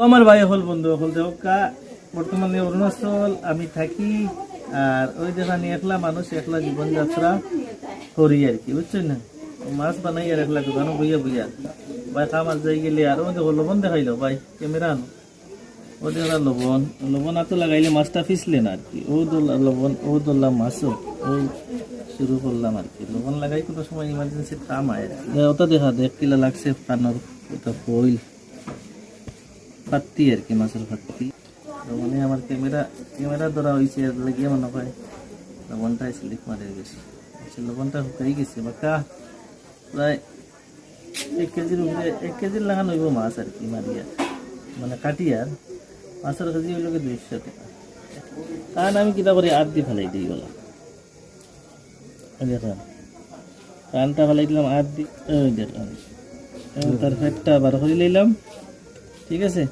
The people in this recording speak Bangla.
আমার ভাই হল বন্ধু হল দেহকা বর্তমানে অরুণাচল আমি থাকি। আর ওই যেখানে একলা মানুষ একলা জীবনযাত্রা করি আর কি, বুঝছেন না। মাছ বানাই আর একলা দোকানও বইয়া বইয়া ভাই কামার যাই গেলে আর ওদের লবণ দেখাইলো ভাই ক্যামেরা আনো ওদের লবণ লবণ এত লাগাইলে মাছটা ফিসলে না আর কি। ও দোলা লবণ ও দোলা মাছও ও শুরু করলাম আর কি। লবণ লাগাই কোনো সময় ইমার্জেন্সি কাম আয় আর কি। ওটা দেখা দেখ কিলা লাগছে কানোর ওটা ফইল ফাত্তি আর কি, মাছের ফাত্তি। মানে আমার ক্যামেরা ধরা হয়েছে লাগিয়ে মনে হয় লবণটা স্লিপ মারে গেছে। লবণটা শুকাই গেছে বাকা প্রায় 1 কেজির উপরে 1 কেজির লাগান হইব মাছ আর কি মারিয়া মানে কাটিয়ার মাছের কেজি হইল 200 টাকা। কারণ আমি কিতা করি আট দিয়ে ফেলাই দিই গলা দেখলাম কানটা ফেলাই দিলাম আট দি দেখলাম তার ফেটটা বার করে লইলাম, ঠিক আছে।